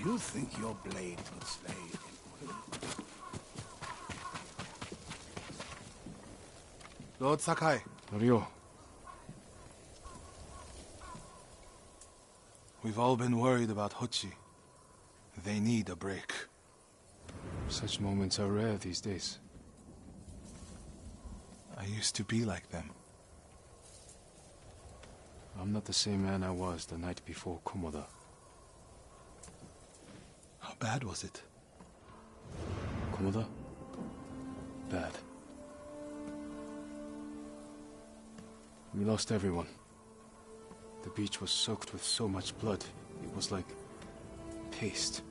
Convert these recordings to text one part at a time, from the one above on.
You think your blade could slay him? Lord Sakai. Ryo. We've all been worried about Hochi. They need a break. Such moments are rare these days. I used to be like them. I'm not the same man I was the night before Komoda. How bad was it? Komoda? Bad. We lost everyone. The beach was soaked with so much blood. It was like paste.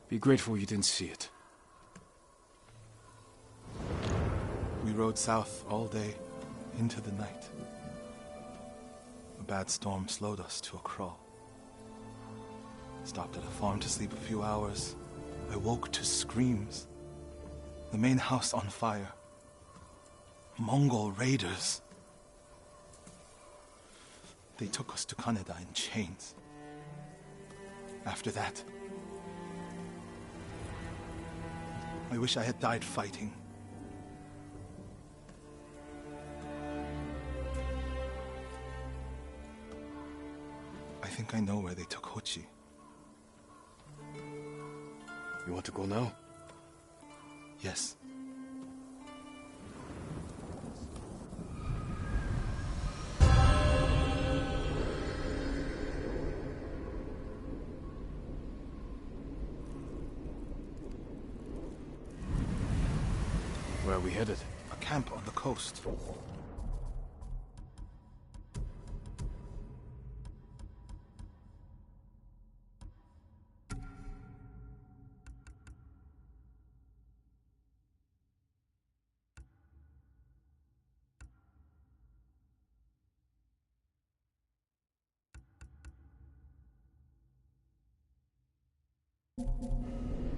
Be grateful you didn't see it. We rode south all day into the night. A bad storm slowed us to a crawl. Stopped at a farm to sleep a few hours. I woke to screams. The main house on fire. Mongol raiders. They took us to Kaneda in chains. After that, I wish I had died fighting. I think I know where they took Hochi. You want to go now? Yes. Where are we headed? A camp on the coast.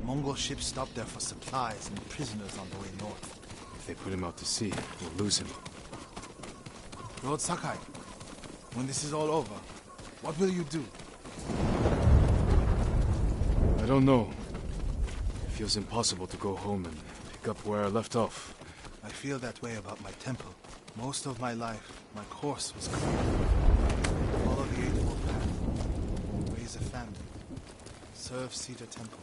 Mongol ships stopped there for supplies and prisoners on the way north. If they put him out to sea, we'll lose him. Lord Sakai, when this is all over, what will you do? I don't know. It feels impossible to go home and pick up where I left off. I feel that way about my temple. Most of my life, my course was clear. Follow the Eightfold Path. Raise a family. Serve Cedar Temple.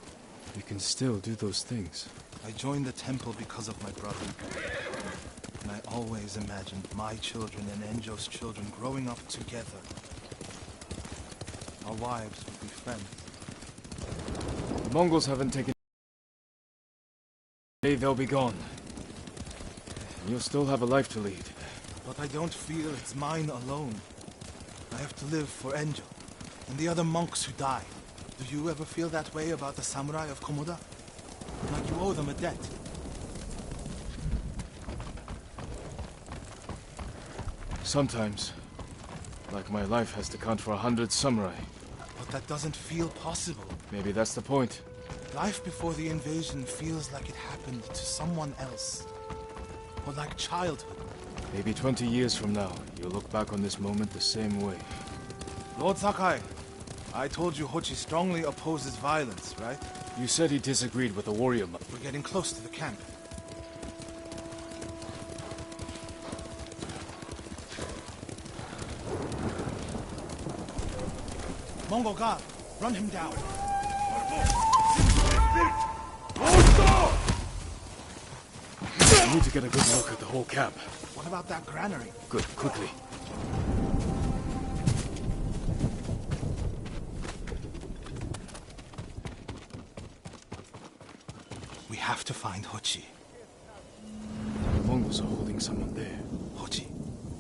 You can still do those things. I joined the temple because of my brother. And I always imagined my children and Enjo's children growing up together. Our wives would be friends. The Mongols haven't taken... They'll be gone. And you'll still have a life to lead. But I don't feel it's mine alone. I have to live for Enjo and the other monks who died. Do you ever feel that way about the samurai of Komoda? Like you owe them a debt? Sometimes. Like my life has to count for 100 samurai. But that doesn't feel possible. Maybe that's the point. Life before the invasion feels like it happened to someone else. Or like childhood. Maybe 20 years from now, you'll look back on this moment the same way. Lord Sakai, I told you Hochi strongly opposes violence, right? You said he disagreed with the warrior. We're getting close to the camp. Mongol guard, Run him down. We need to get a good look at the whole camp. What about that granary? Good, quickly. We have to find Hochi. The Mongols are holding someone there. Hochi.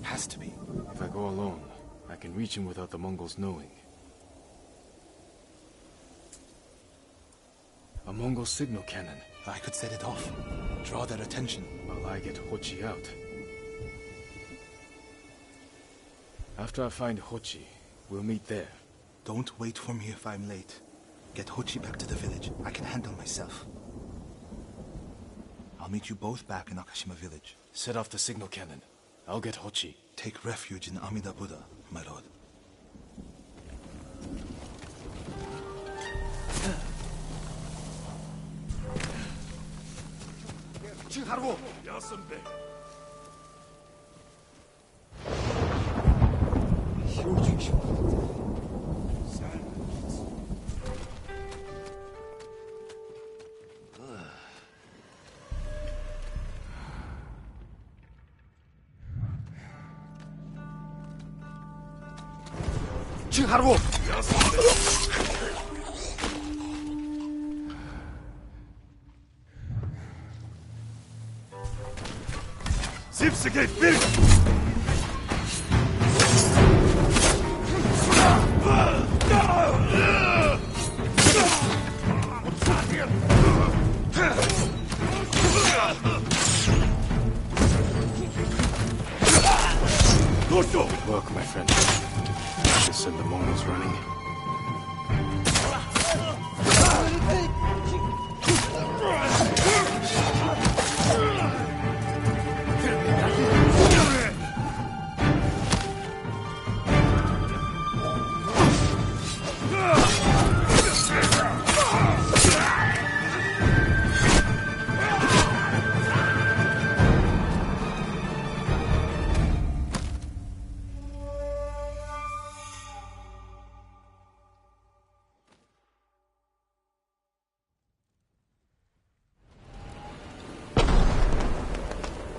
Has to be. If I go alone, I can reach him without the Mongols knowing. A Mongol signal cannon. I could set it off. Draw their attention. While I get Hochi out. After I find Hochi, we'll meet there. Don't wait for me if I'm late. Get Hochi back to the village. I can handle myself. I'll meet you both back in Akashima village. Set off the signal cannon. I'll get Hochi. Take refuge in Amida Buddha, my lord. Good work, my friend. Just send the Mongols running.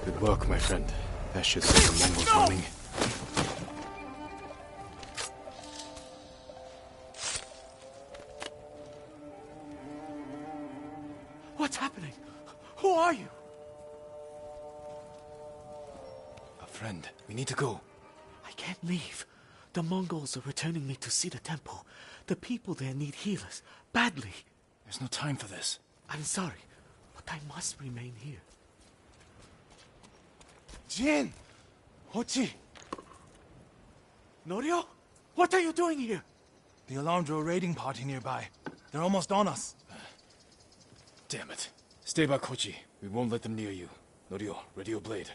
Good work, my friend. That should set the Mongols running. What's happening? Who are you? A friend. We need to go. I can't leave. The Mongols are returning me to see the temple. The people there need healers, badly. There's no time for this. I'm sorry, but I must remain here. Jin! Hochi! Norio? What are you doing here? The alarm drew a raiding party nearby. They're almost on us. Damn it. Stay back, Hochi. We won't let them near you. Norio, ready your blade.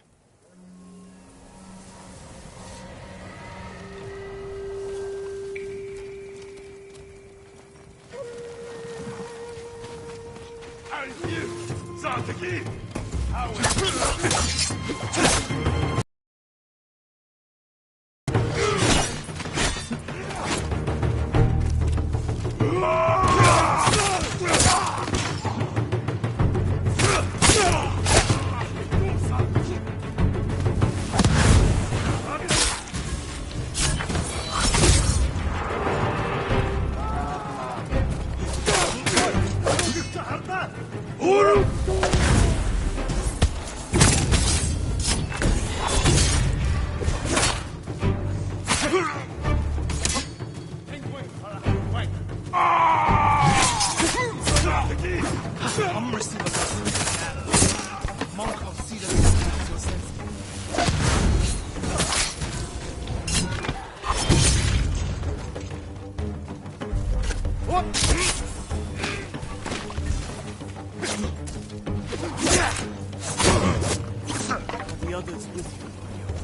The others with you, Norio.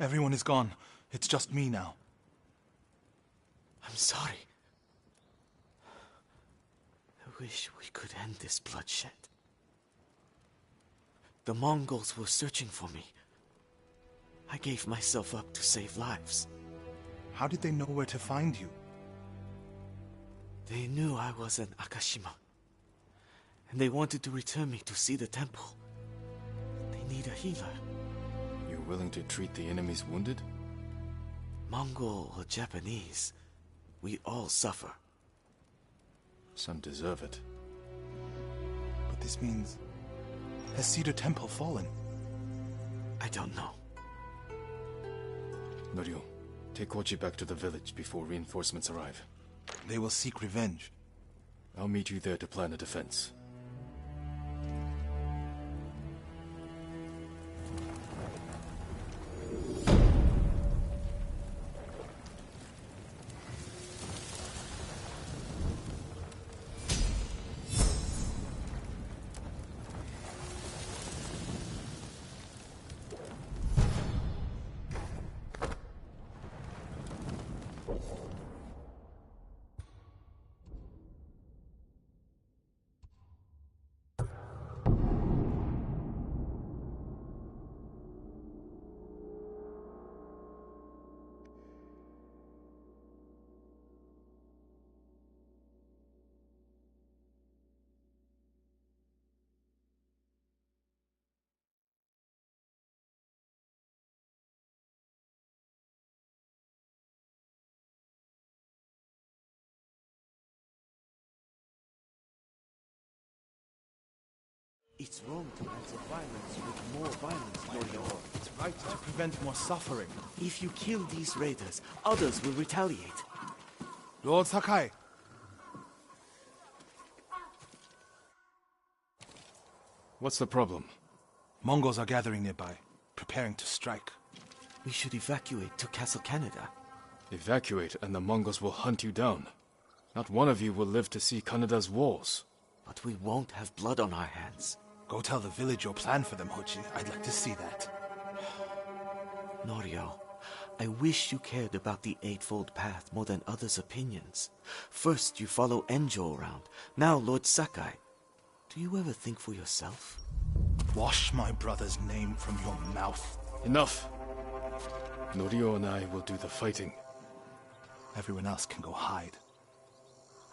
Everyone is gone. It's just me now. I'm sorry. I wish we could end this bloodshed. The Mongols were searching for me. I gave myself up to save lives. How did they know where to find you? They knew I was an Akashima. And they wanted to return me to see the temple. They need a healer. You're willing to treat the enemy's wounded? Mongol or Japanese, we all suffer. Some deserve it. But this means... has Cedar Temple fallen? I don't know. Norio, take Kochi back to the village before reinforcements arrive. They will seek revenge. I'll meet you there to plan a defense. It's wrong to answer violence with more violence, Norio. It's right to prevent more suffering. If you kill these raiders, others will retaliate. Lord Sakai! What's the problem? Mongols are gathering nearby, preparing to strike. We should evacuate to Castle Canada. Evacuate and the Mongols will hunt you down. Not one of you will live to see Kanada's walls. But we won't have blood on our hands. Go tell the village your plan for them, Hochi. I'd like to see that. Norio, I wish you cared about the Eightfold Path more than others' opinions. First you follow Enjo around, now Lord Sakai. Do you ever think for yourself? Wash my brother's name from your mouth. Enough! Norio and I will do the fighting. Everyone else can go hide.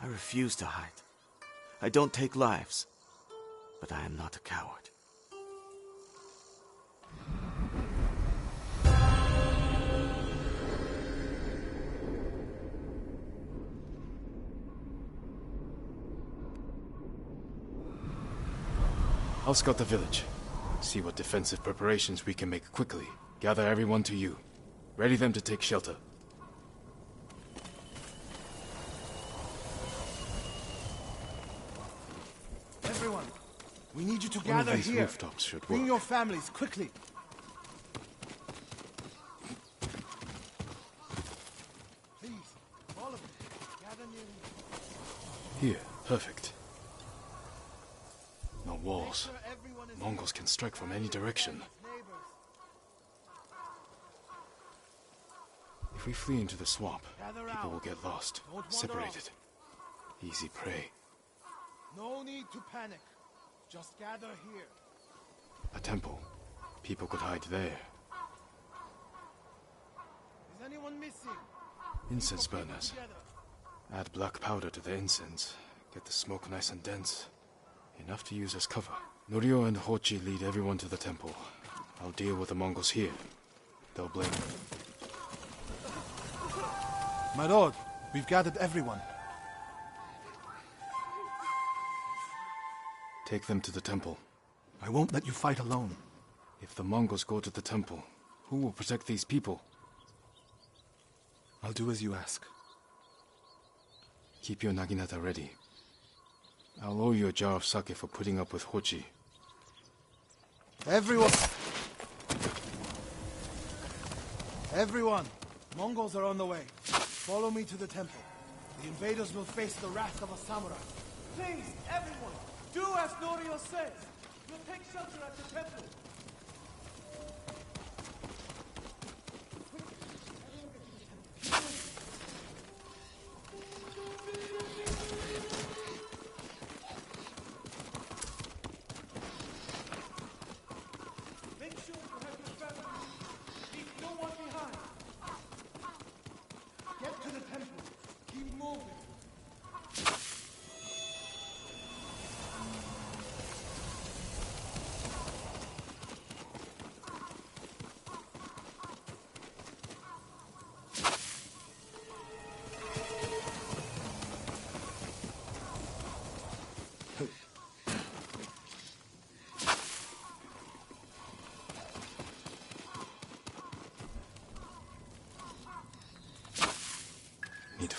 I refuse to hide. I don't take lives, but I am not a coward. I'll scout the village. See what defensive preparations we can make quickly. Gather everyone to you. Ready them to take shelter. Everyone, we need you to One gather of these here. rooftops should Bring work. your families, quickly. Please, all of you, gather near me. Here, perfect. No walls. Make sure everyone is Mongols can strike from any direction. neighbors. If we flee into the swamp, Gather people out. will get lost, Don't wander separated. Easy prey. No need to panic. Just gather here. A temple. People could hide there. Is anyone missing? Incense People burners. together. Add black powder to the incense. Get the smoke nice and dense. Enough to use as cover. Norio and Hochi lead everyone to the temple. I'll deal with the Mongols here. They'll blame me. My lord, we've gathered everyone. Take them to the temple. I won't let you fight alone. If the Mongols go to the temple, who will protect these people? I'll do as you ask. Keep your naginata ready. I'll owe you a jar of sake for putting up with Hochi. Everyone! Everyone! Mongols are on the way. Follow me to the temple. The invaders will face the wrath of a samurai. Please, everyone, do as Norio says. We'll take shelter at the temple.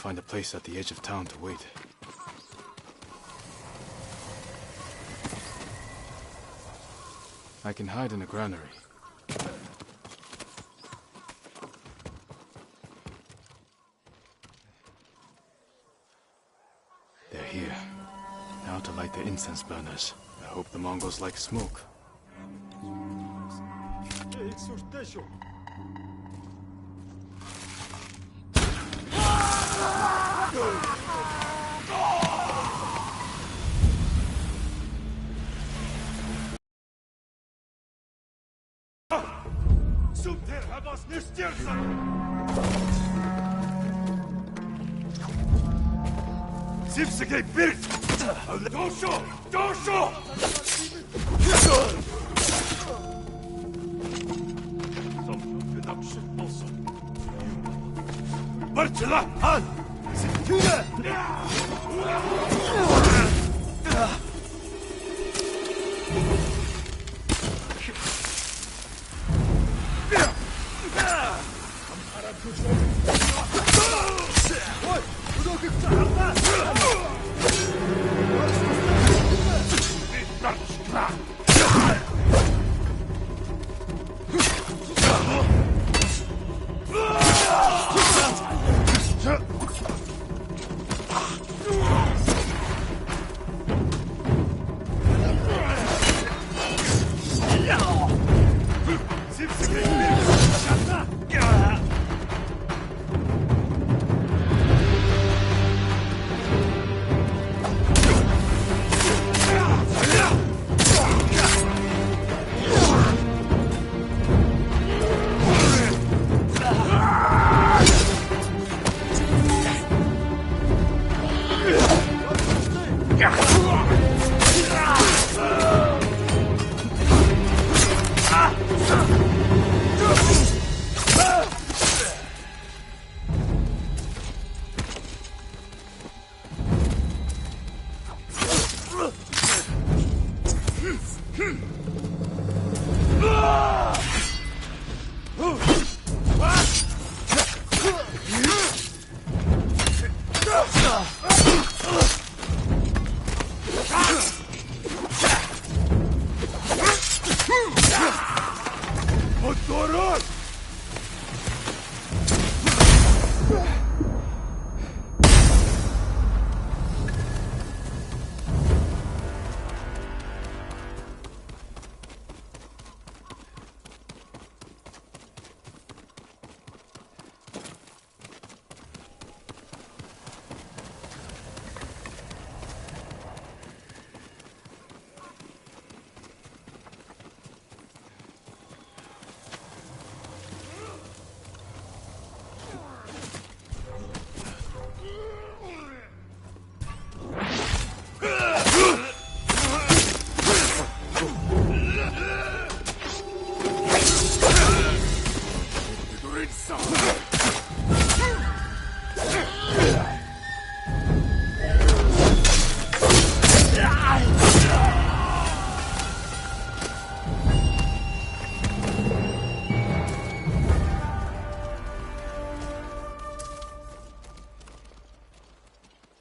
find a place at the edge of town to wait. I can hide in a granary. They're here. Now to light the incense burners. I hope the Mongols like smoke.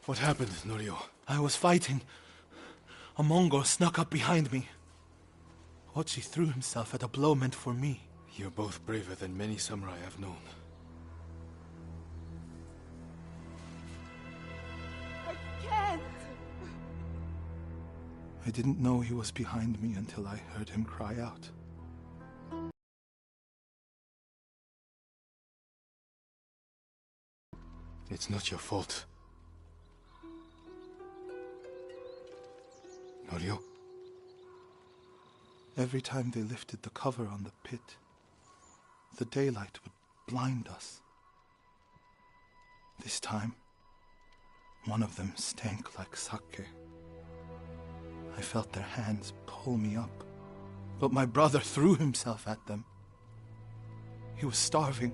What happened, Norio? I was fighting. A Mongol snuck up behind me. Hochi threw himself at a blow meant for me. You're both braver than many samurai I've known. I can't! I didn't know he was behind me until I heard him cry out. It's not your fault. Norio? Every time they lifted the cover on the pit, the daylight would blind us. This time, one of them stank like sake. I felt their hands pull me up, but my brother threw himself at them. He was starving,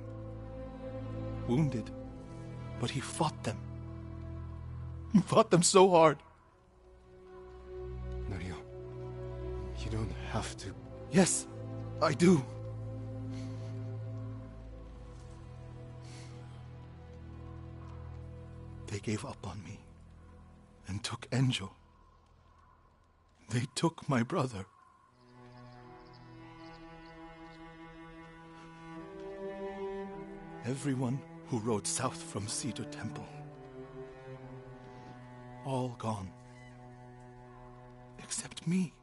wounded, but he fought them. He fought them so hard. Norio, you don't have to... Yes, I do. gave up on me and took Enjo. They took my brother. Everyone who rode south from Cedar Temple. All gone. Except me.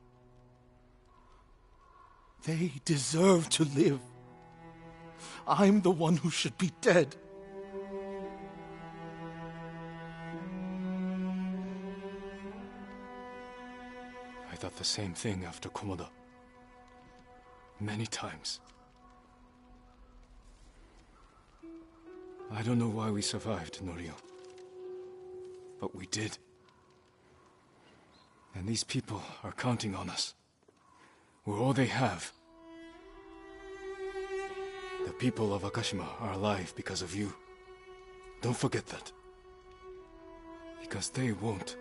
They deserve to live. I'm the one who should be dead. I thought the same thing after Komoda. Many times. I don't know why we survived, Norio. But we did. And these people are counting on us. We're all they have. The people of Akashima are alive because of you. Don't forget that. Because they won't.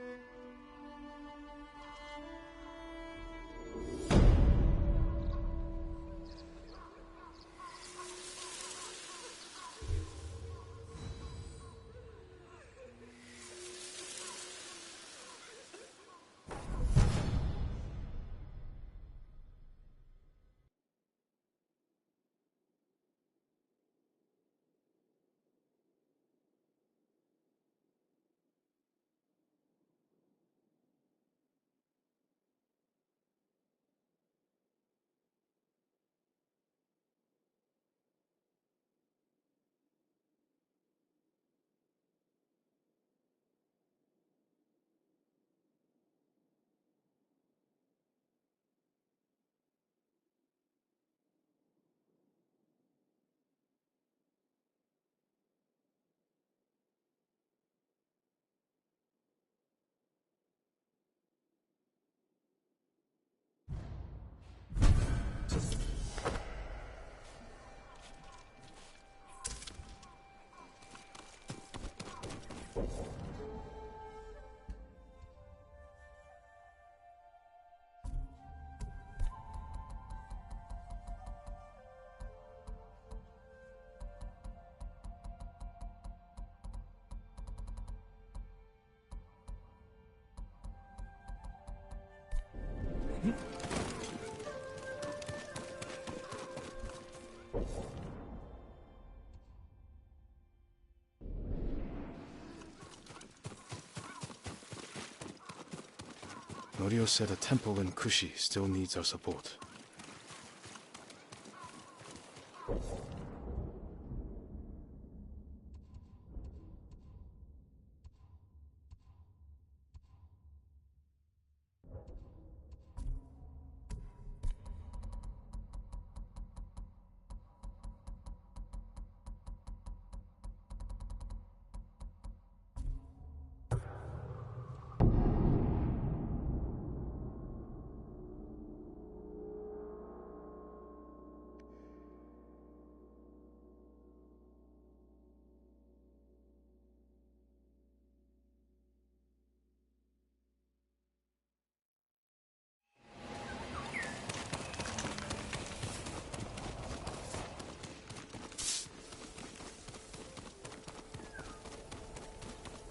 Norio said a temple in Kushi still needs our support.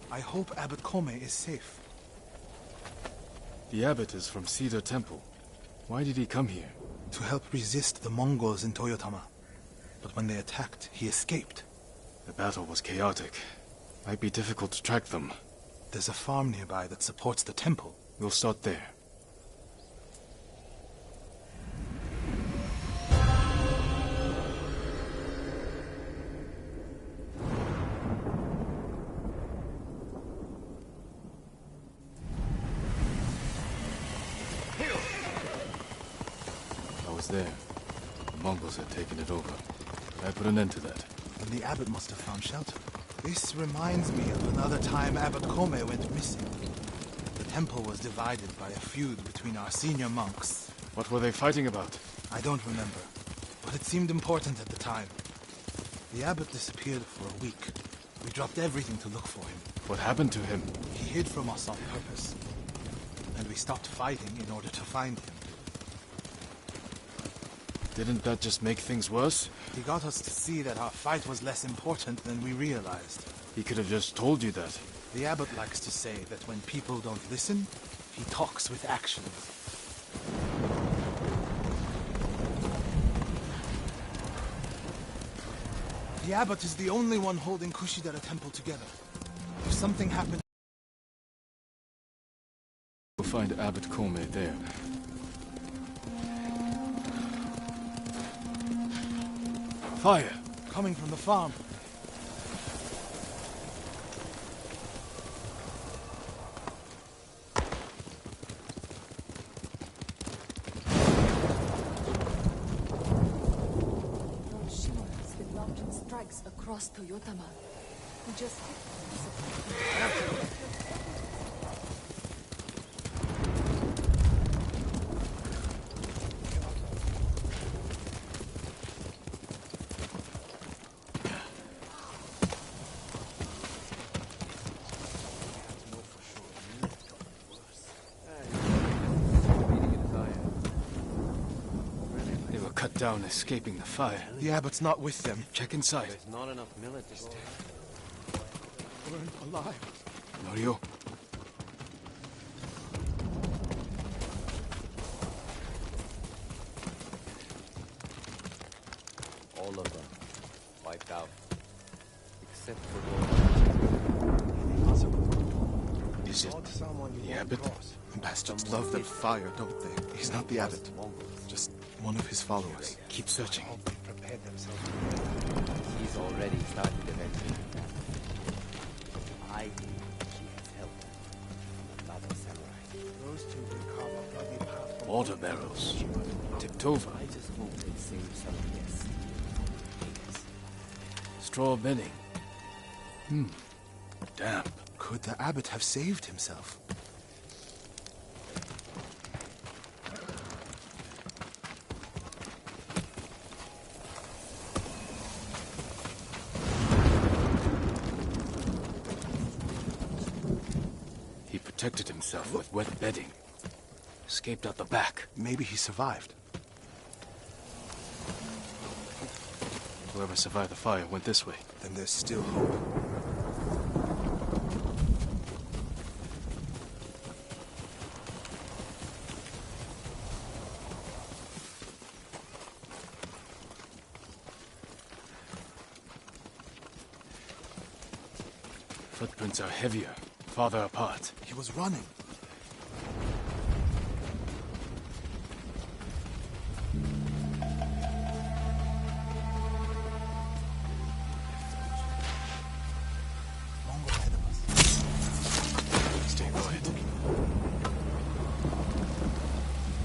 I hope Abbot Kome is safe. The abbot is from Cedar Temple. Why did he come here? To help resist the Mongols in Toyotama. But when they attacked, he escaped. The battle was chaotic. Might be difficult to track them. There's a farm nearby that supports the temple. We'll start there. There. The Mongols had taken it over. I put an end to that. And the abbot must have found shelter. This reminds me of another time Abbot Kome went missing. The temple was divided by a feud between our senior monks. What were they fighting about? I don't remember, but it seemed important at the time. The abbot disappeared for a week. We dropped everything to look for him. What happened to him? He hid from us on purpose. And we stopped fighting in order to find him. Didn't that just make things worse? He got us to see that our fight was less important than we realized. He could have just told you that. The abbot likes to say that when people don't listen, he talks with actions. The abbot is the only one holding Kushidara Temple together. If something happens... We'll find Abbot Kome there. Fire! Coming from the farm. Lord Shimura has been launching strikes across Toyotama. We just They were cut down escaping the fire. The abbot's not with them. Check inside. There's not enough military. Burned alive. Norio, All of them wiped out. Except for is it the abbot? Bastards love that fire, don't they? He's not the abbot. Just one of his followers. Keep searching. he's already started avenging. I think he has helped another samurai. Those two will carve a bloody path from Water barrels. Tipped over. I just hope they save some of their secrets. Straw bedding. Damp. Could the abbot have saved himself? He protected himself with wet bedding. Escaped out the back. Maybe he survived. Whoever survived the fire went this way. Then there's still hope. Footprints are heavier, farther apart. He was running. Mongol ahead of us. Stay quiet.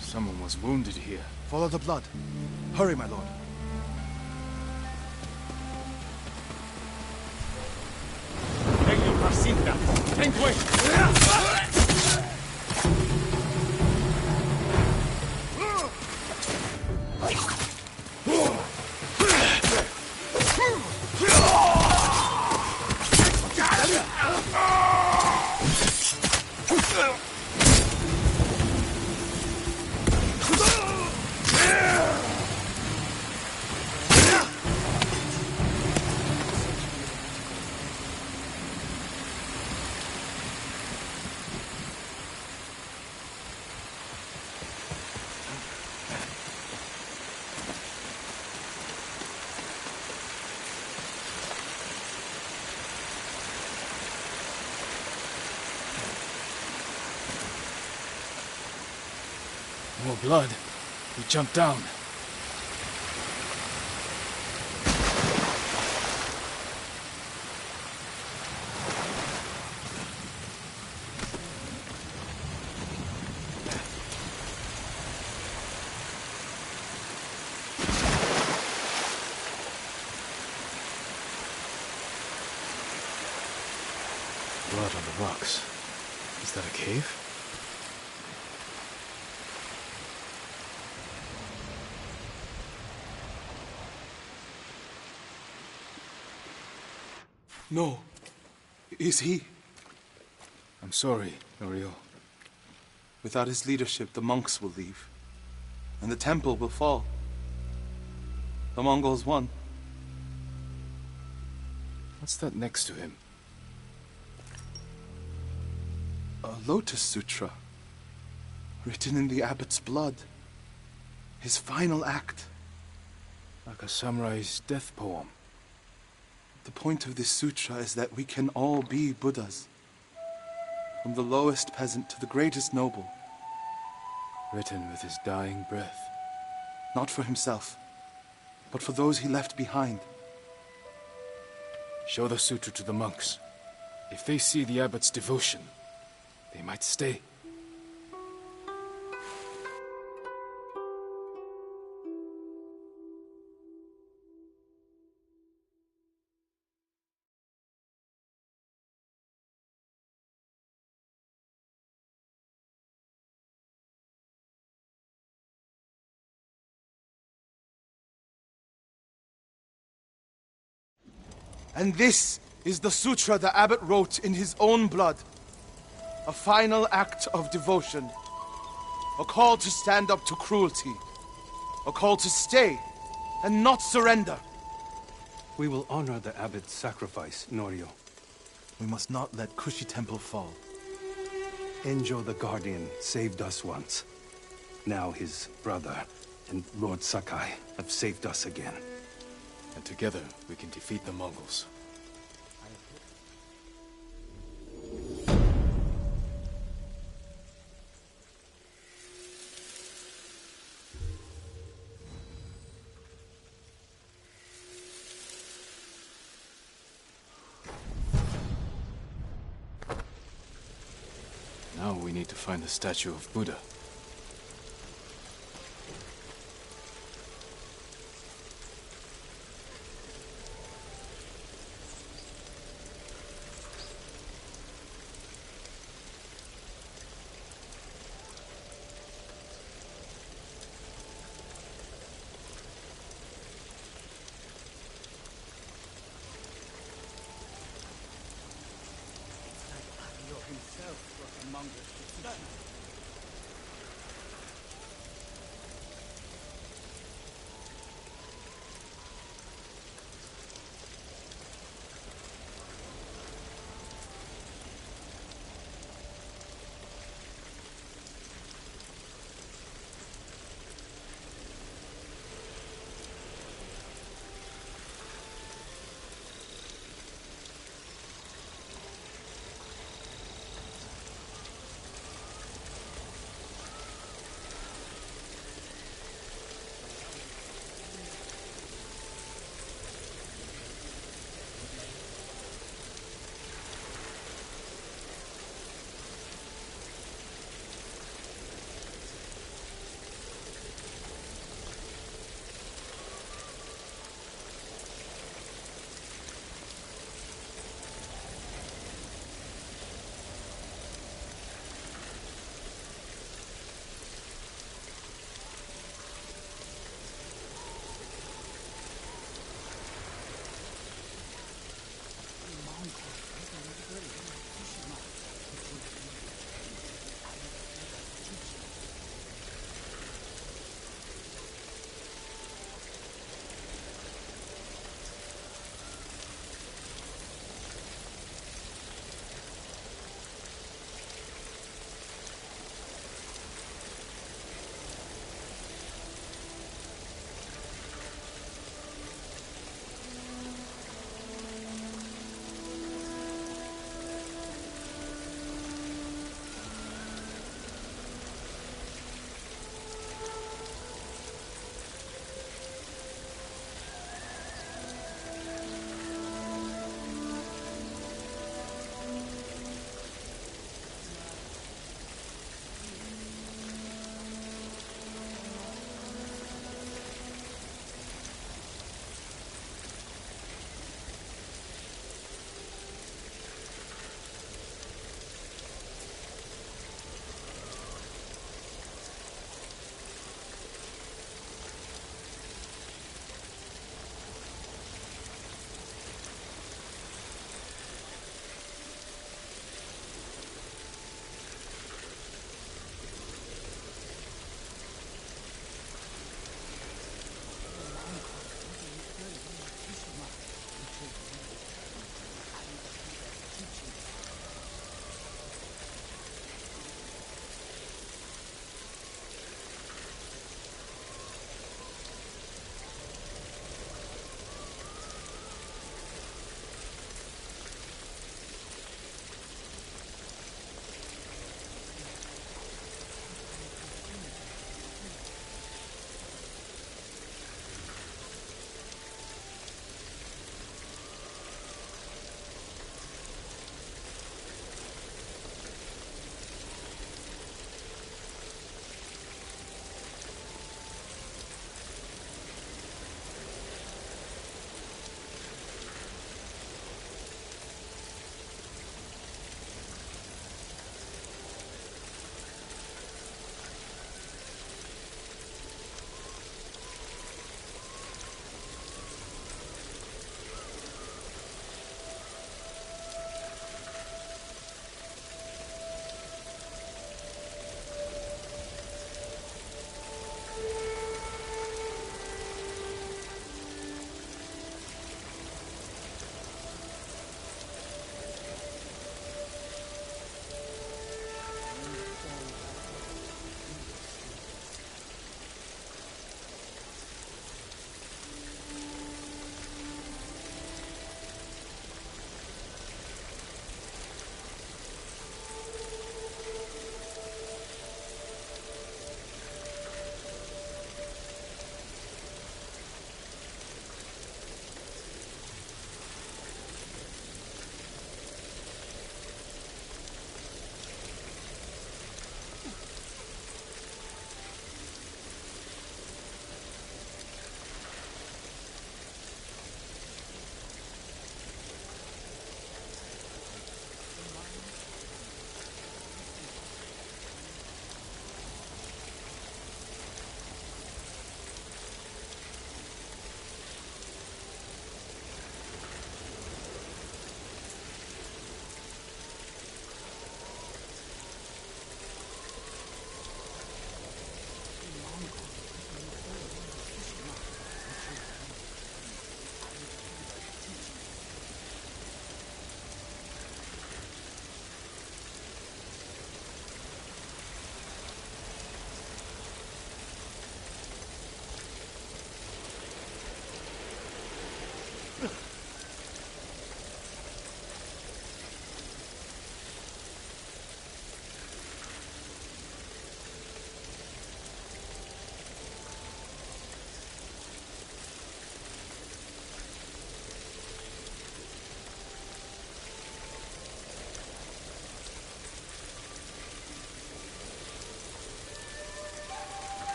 Someone was wounded here. Follow the blood. Hurry, my lord. More blood. We jumped down. Blood on the rocks. Is that a cave? No. Is he? I'm sorry, Norio. Without his leadership, the monks will leave. And the temple will fall. The Mongols won. What's that next to him? A Lotus Sutra, written in the abbot's blood. His final act. Like a samurai's death poem. The point of this sutra is that we can all be Buddhas. From the lowest peasant to the greatest noble. Written with his dying breath. Not for himself, but for those he left behind. Show the sutra to the monks. If they see the abbot's devotion, they might stay. And this is the sutra the abbot wrote in his own blood. A final act of devotion. A call to stand up to cruelty. A call to stay and not surrender. We will honor the abbot's sacrifice, Norio. We must not let Kushi Temple fall. Enjo the Guardian saved us once. Now his brother and Lord Sakai have saved us again. And together we can defeat the Mongols. Now we need to find the statue of Buddha.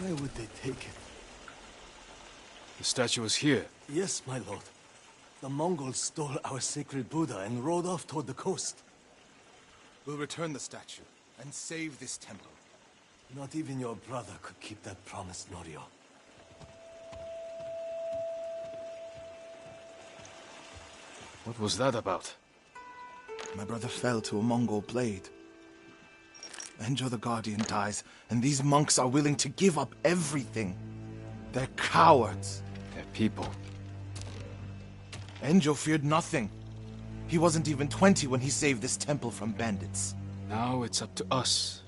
Why would they take it? The statue is here. Yes, my lord. The Mongols stole our sacred Buddha and rode off toward the coast. We'll return the statue and save this temple. Not even your brother could keep that promise, Norio. What was that about? My brother fell to a Mongol blade. Enjo the Guardian dies, and these monks are willing to give up everything. They're cowards. They're people. Enjo feared nothing. He wasn't even 20 when he saved this temple from bandits. Now it's up to us.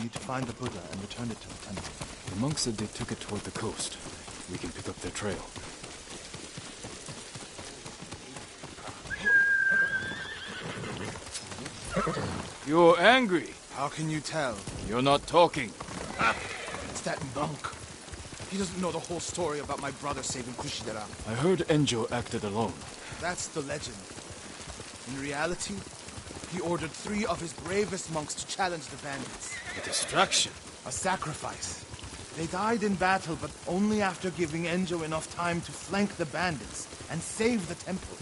need to find the Buddha and return it to the temple. The monks said they took it toward the coast. We can pick up their trail. You're angry. How can you tell? You're not talking. It's that monk. He doesn't know the whole story about my brother saving Kushidera. I heard Enjo acted alone. That's the legend. In reality, he ordered 3 of his bravest monks to challenge the bandits. A distraction. A sacrifice. They died in battle, but only after giving Enjo enough time to flank the bandits and save the temple.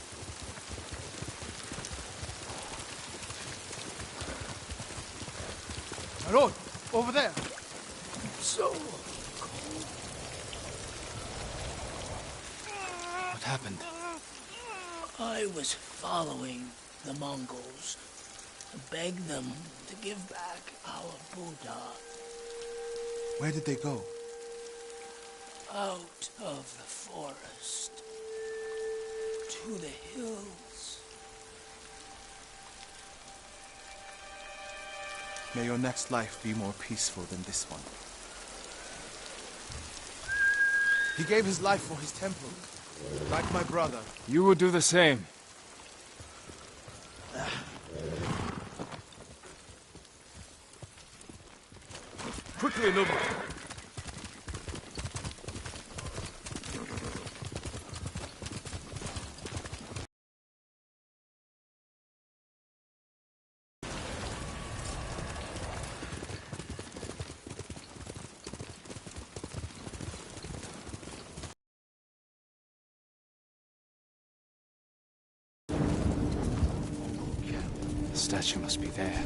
My lord, over there. So What happened? I was following the Mongols to beg them to give back our Buddha Where did they go? out of the forest to the hills. May your next life be more peaceful than this one. He gave his life for his temple, like my brother. You would do the same. Quickly, Nobu. The statue must be there.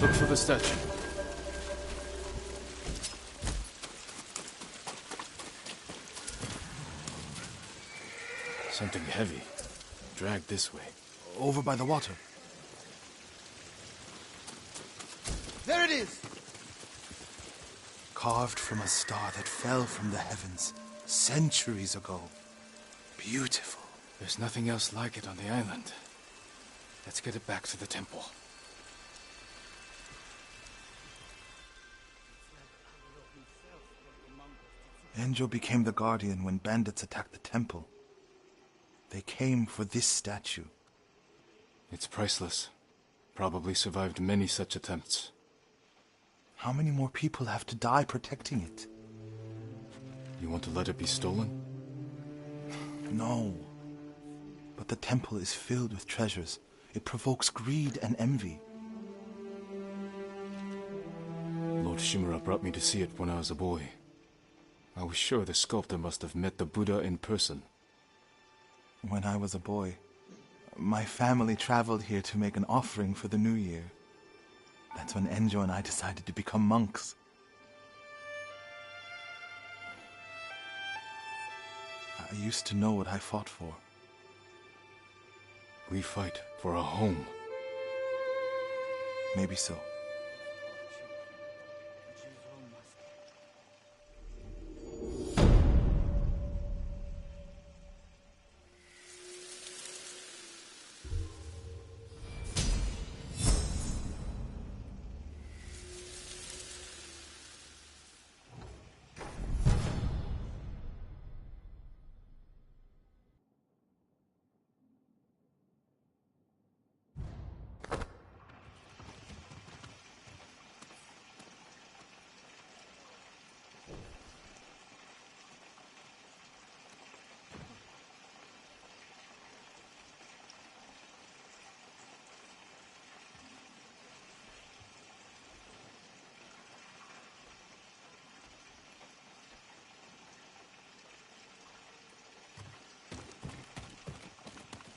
Look for the statue. Something heavy. Dragged this way. Over by the water. There it is! Carved from a star that fell from the heavens centuries ago. Beautiful. There's nothing else like it on the island. Let's get it back to the temple. Enjo became the guardian when bandits attacked the temple. They came for this statue. It's priceless. Probably survived many such attempts. How many more people have to die protecting it? You want to let it be stolen? No. But the temple is filled with treasures. It provokes greed and envy. Lord Shimura brought me to see it when I was a boy. I was sure the sculptor must have met the Buddha in person. When I was a boy, my family traveled here to make an offering for the new year. That's when Enjo and I decided to become monks. I used to know what I fought for. We fight for a home. Maybe so.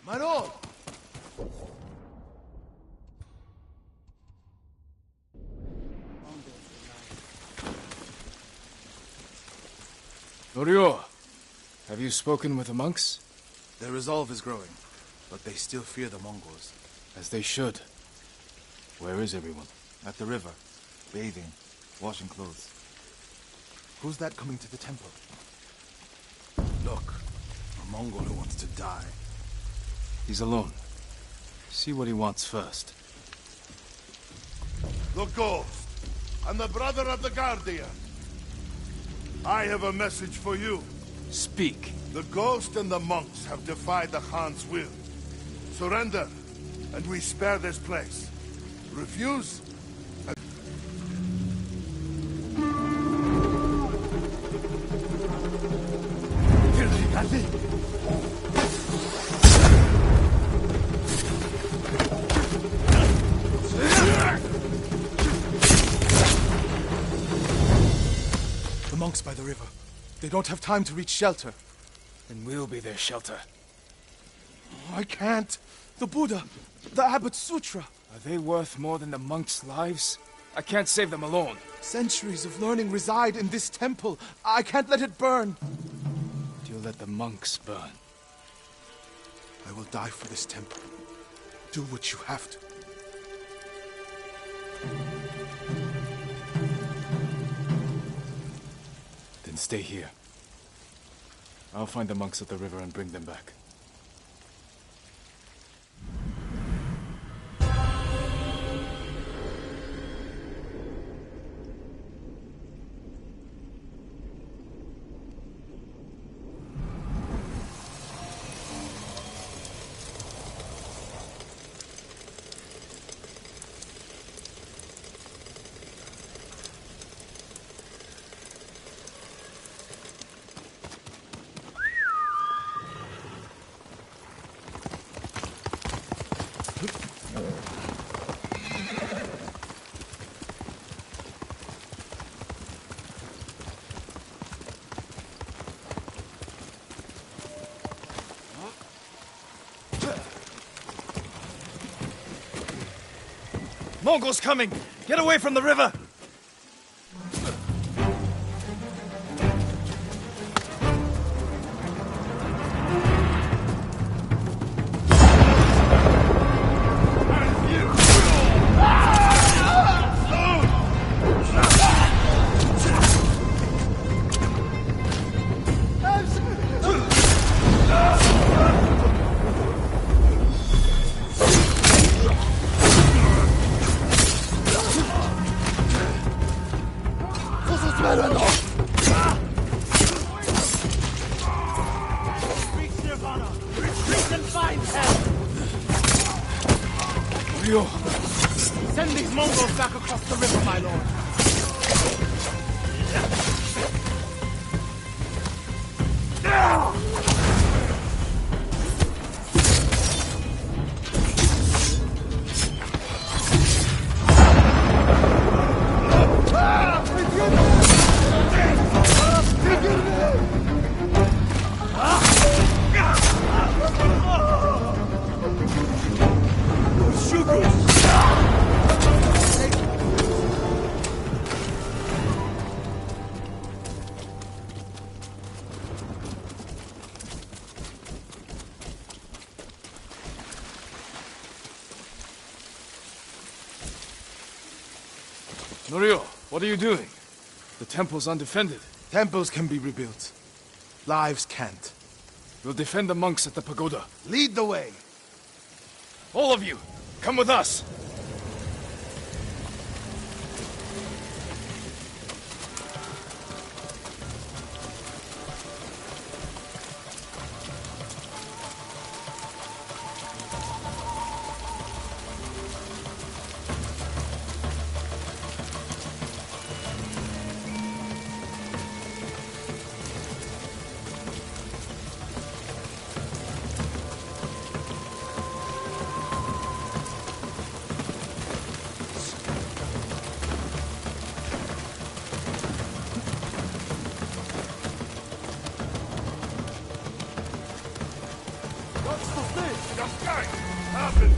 My lord! Norio, have you spoken with the monks? Their resolve is growing, but they still fear the Mongols. As they should. Where is everyone? At the river, bathing, washing clothes. Who's that coming to the temple? Look, a Mongol who wants to die. He's alone. See what he wants first. The Ghost, and the brother of the Guardian. I have a message for you. Speak. The Ghost and the monks have defied the Khan's will. Surrender, and we spare this place. Refuse, and... The monks by the river. They don't have time to reach shelter. Then we'll be their shelter. I can't. The Buddha, the Abbot's Sutra. Are they worth more than the monks' lives? I can't save them alone. Centuries of learning reside in this temple. I can't let it burn. You'll let the monks burn. I will die for this temple. Do what you have to. Then stay here. I'll find the monks at the river and bring them back. Mongols coming! Get away from the river! Send these Mongols back across the river, my lord. Norio, what are you doing? The temple's undefended. Temples can be rebuilt. Lives can't. We'll defend the monks at the pagoda. Lead the way. All of you, come with us! What's the thing? The sky! Happen!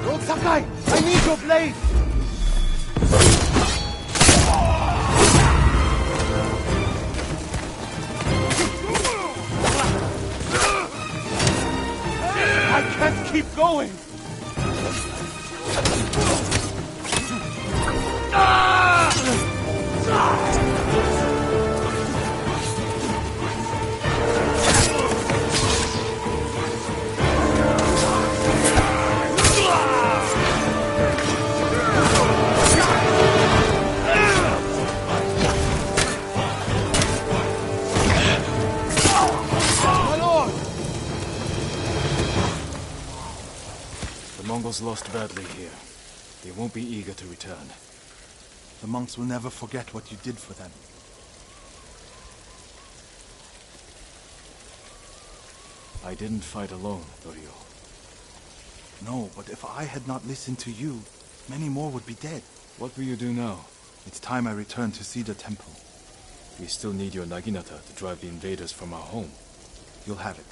Lord Sakai, I need your blade! I can't keep going! The Mongols lost badly here. They won't be eager to return. The monks will never forget what you did for them. I didn't fight alone, Norio. No, but if I had not listened to you, many more would be dead. What will you do now? It's time I return to Cedar Temple. We still need your Naginata to drive the invaders from our home. You'll have it.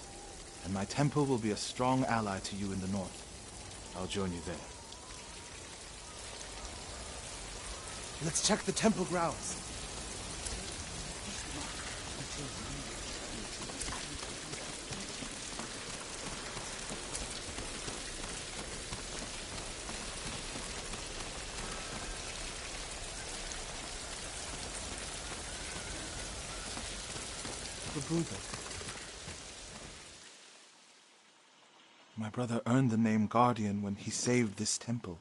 And my temple will be a strong ally to you in the north. I'll join you there. Let's check the temple grounds. The Buddha. My brother earned the name Guardian when he saved this temple.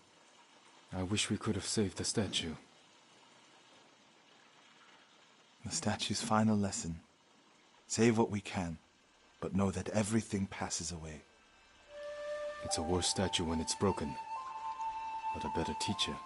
I wish we could have saved the statue. The statue's final lesson. Save what we can, but know that everything passes away. It's a worse statue when it's broken, but a better teacher.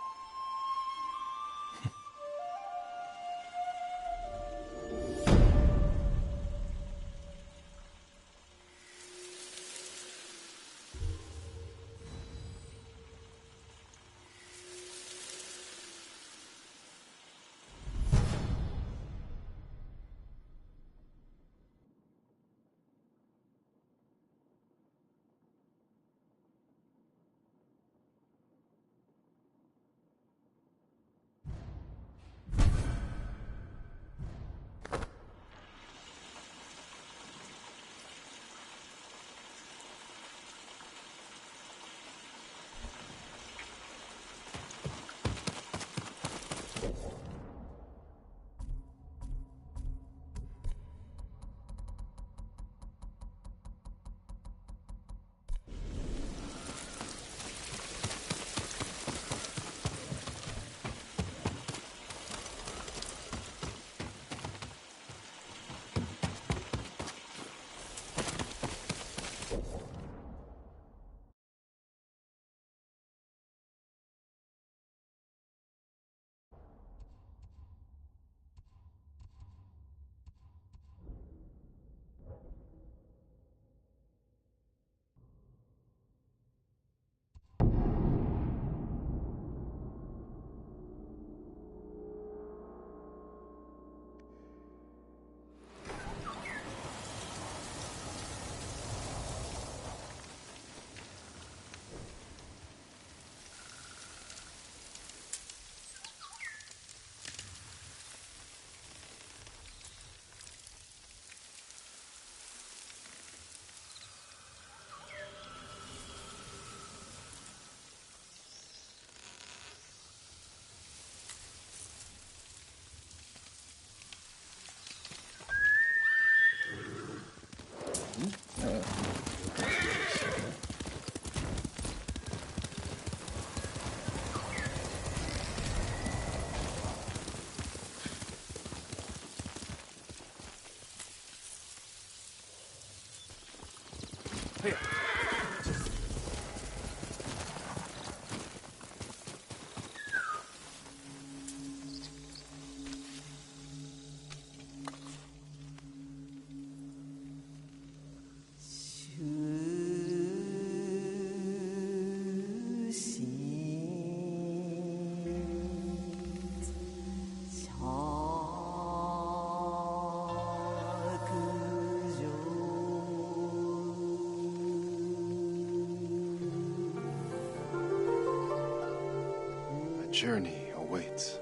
Journey awaits.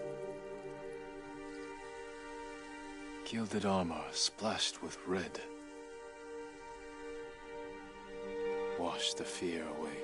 Gilded armor splashed with red. Wash the fear away.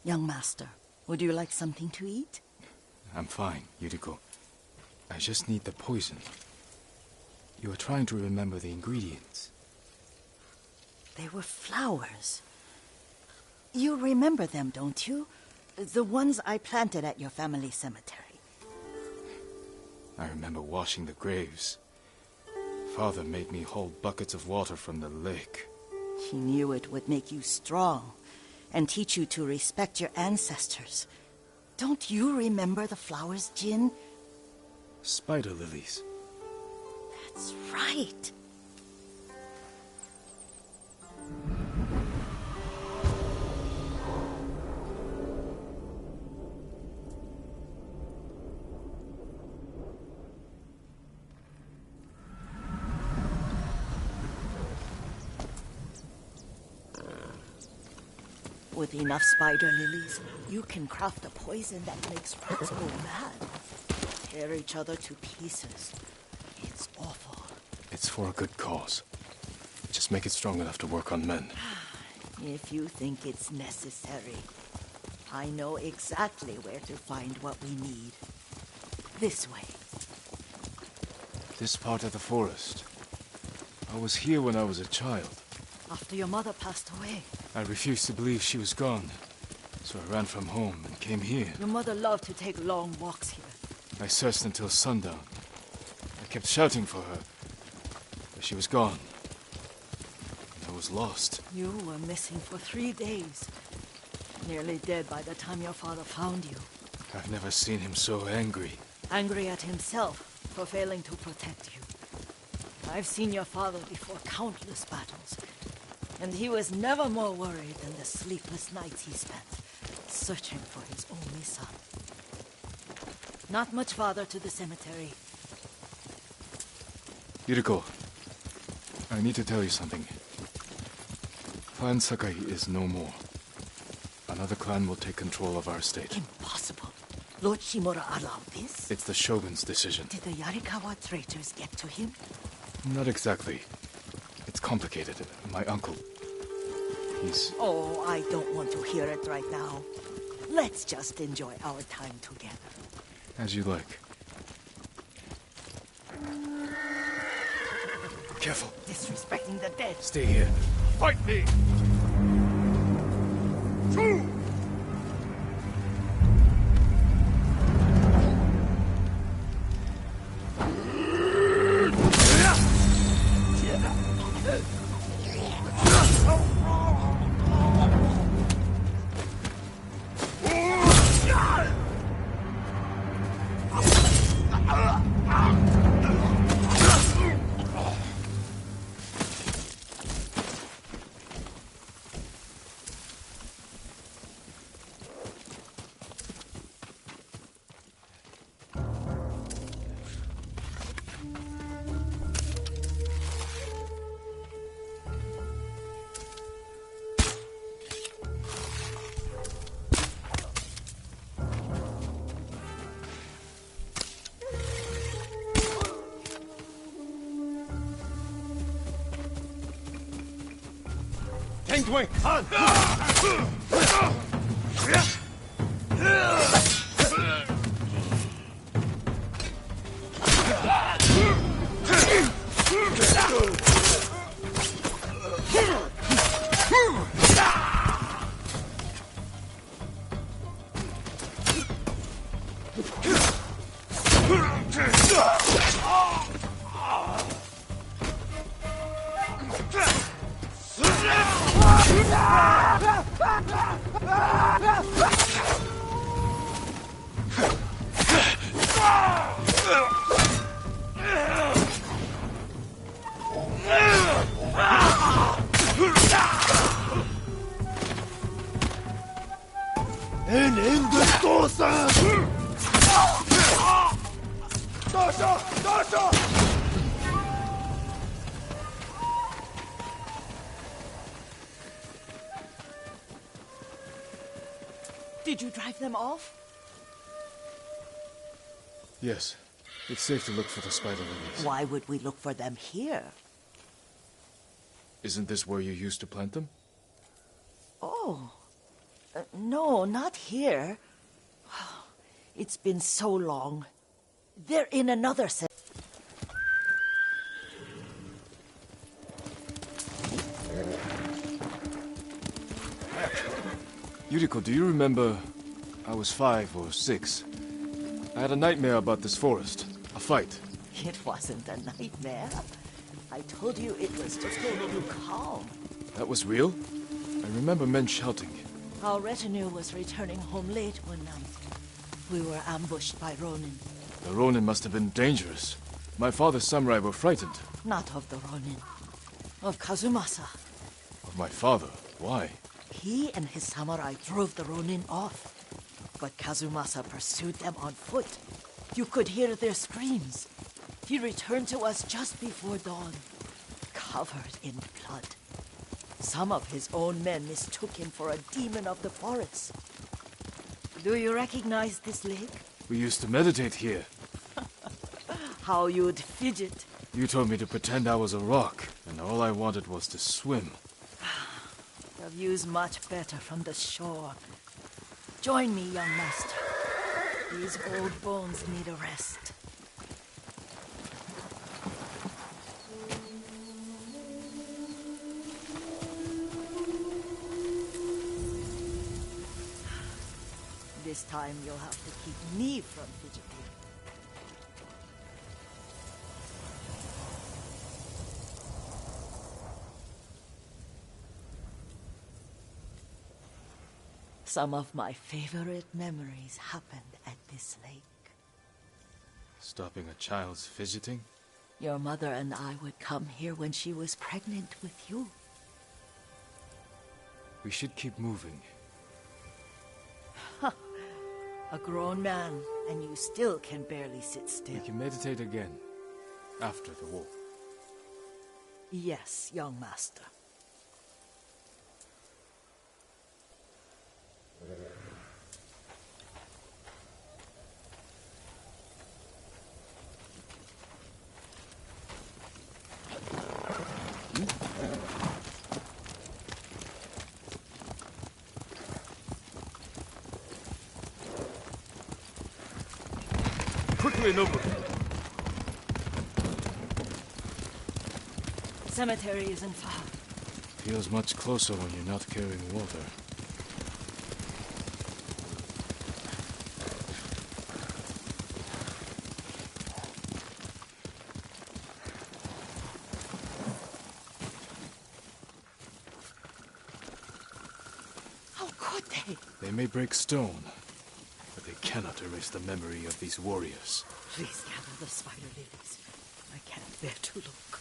Young master, would you like something to eat? I'm fine, Yuriko. I just need the poison. You were trying to remember the ingredients. They were flowers. You remember them, don't you? The ones I planted at your family cemetery. I remember washing the graves. Father made me hold buckets of water from the lake. He knew it would make you strong and teach you to respect your ancestors. Don't you remember the flowers, Jin? Spider lilies. That's right. With enough spider lilies, you can craft a poison that makes rats go mad. Tear each other to pieces. It's awful. It's for a good cause. Just make it strong enough to work on men. If you think it's necessary, I know exactly where to find what we need. This way. This part of the forest. I was here when I was a child. After your mother passed away. I refused to believe she was gone, so I ran from home and came here. Your mother loved to take long walks here. I searched until sundown. I kept shouting for her, but she was gone. And I was lost. You were missing for 3 days. Nearly dead by the time your father found you. I've never seen him so angry. Angry at himself for failing to protect you. I've seen your father before countless battles. And he was never more worried than the sleepless nights he spent searching for his only son. Not much farther to the cemetery. Yuriko, I need to tell you something. Clan Sakai is no more. Another clan will take control of our estate. Impossible. Lord Shimura allowed this? It's the Shogun's decision. Did the Yarikawa traitors get to him? Not exactly. It's complicated. My uncle... he's... Oh, I don't want to hear it right now. Let's just enjoy our time together. As you like. Careful. Disrespecting the dead. Stay here. Fight me! Two! Thanh Thuy! En enda cosa! Dasha! Dasha! Did you drive them off? Yes. It's safe to look for the spider lilies. Why would we look for them here? Isn't this where you used to plant them? Oh. No, not here. It's been so long. They're in another set. Yuriko, do you remember? I was 5 or 6. I had a nightmare about this forest. A fight. It wasn't a nightmare. I told you it was just too calm. That was real? I remember men shouting. Our retinue was returning home late one night. We were ambushed by Ronin. The Ronin must have been dangerous. My father's samurai were frightened. Not of the Ronin. Of Kazumasa. Of my father? Why? He and his samurai drove the Ronin off. But Kazumasa pursued them on foot. You could hear their screams. He returned to us just before dawn, covered in blood. Some of his own men mistook him for a demon of the forest. Do you recognize this lake? We used to meditate here. How you'd fidget. You told me to pretend I was a rock, and all I wanted was to swim. The view's much better from the shore. Join me, young master. These old bones need a rest. This time you'll have to keep me from fidgeting. Some of my favorite memories happened at this lake. Stopping a child's fidgeting? Your mother and I would come here when she was pregnant with you. We should keep moving. A grown man, and you still can barely sit still. We can meditate again, after the war. Yes, young master. Quickly, Nobu! Cemetery isn't far. Feels much closer when you're not carrying water. How could they? They may break stone, but they cannot erase the memory of these warriors. Please gather the spider lilies. I can't bear to look.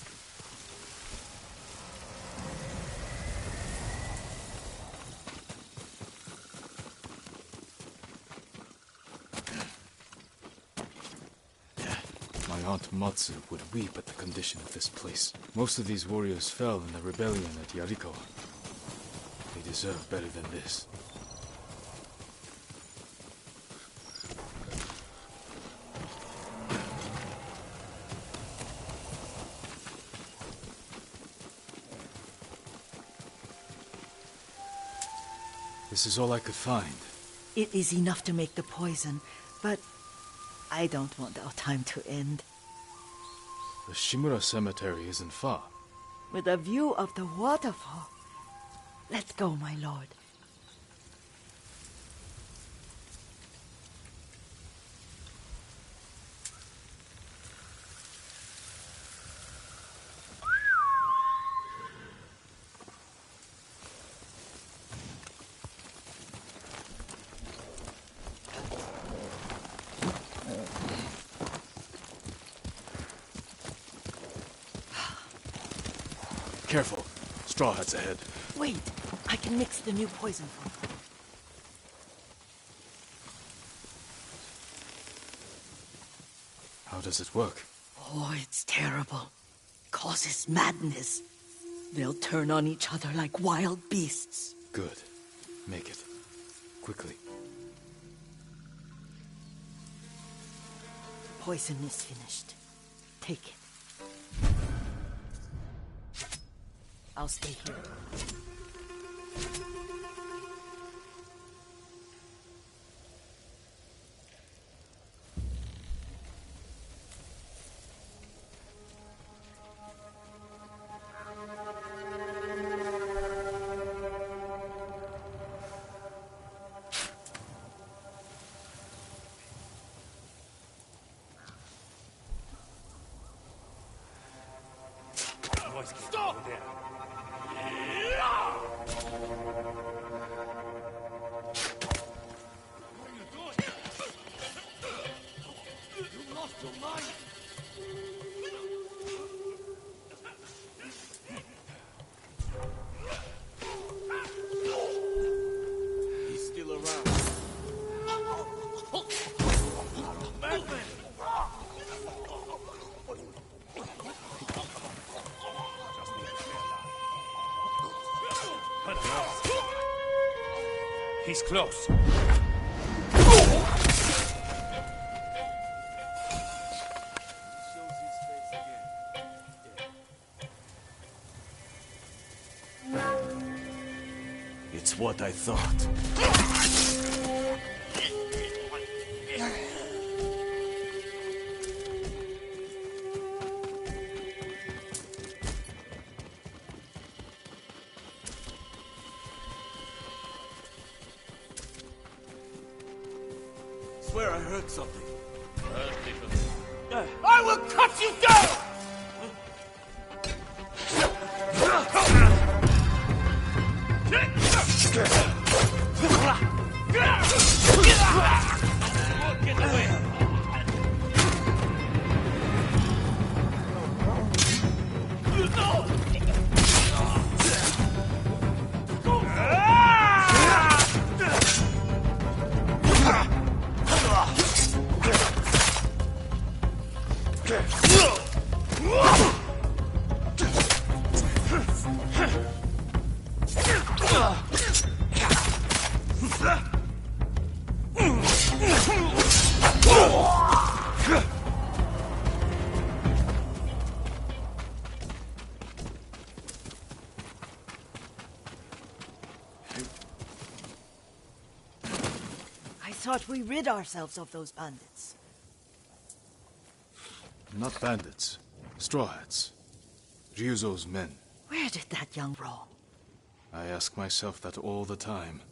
My Aunt Matsu would weep at the condition of this place. Most of these warriors fell in the rebellion at Yarikawa. They deserve better than this. This is all I could find. It is enough to make the poison, but I don't want our time to end. The Shimura Cemetery isn't far. With a view of the waterfall. Let's go, my lord. Careful. Straw Hat's ahead. Wait, I can mix the new poison for you. How does it work? Oh, it's terrible. Causes madness. They'll turn on each other like wild beasts. Good. Make it. Quickly. The poison is finished. Take it. I'll stay here. Stop! He's still around. He's close. It's what I thought. Swear I heard something. I will cut you down! I thought we rid ourselves of those bandits. Not bandits. Straw Hats. Ryuzo's men. Where did that young roam? I ask myself that all the time.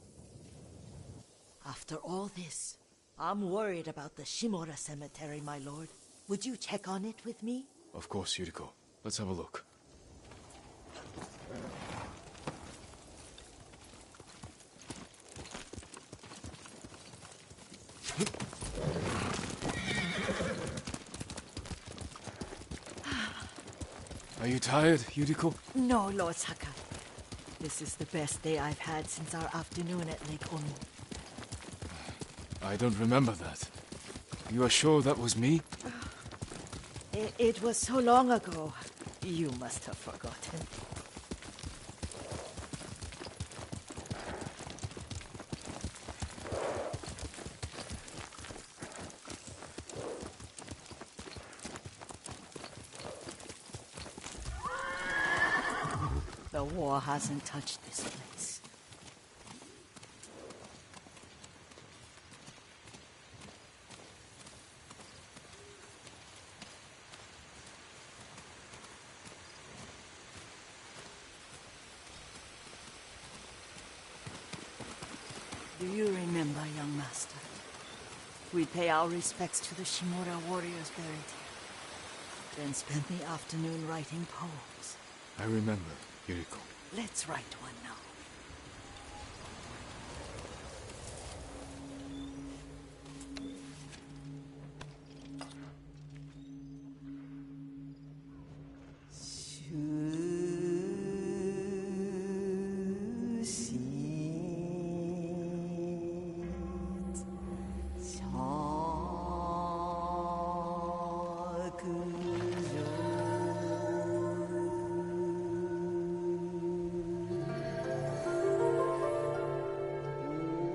After all this, I'm worried about the Shimura Cemetery, my lord. Would you check on it with me? Of course, Yuriko. Let's have a look. Are you tired, Yuriko? No, Lord Sakai. This is the best day I've had since our afternoon at Lake Onu. I don't remember that. You are sure that was me? It was so long ago. You must have forgotten. The war hasn't touched this place. Do you remember, young master? We'd pay our respects to the Shimura warriors buried here, then spend the afternoon writing poems. I remember, Yuriko. Let's write one now.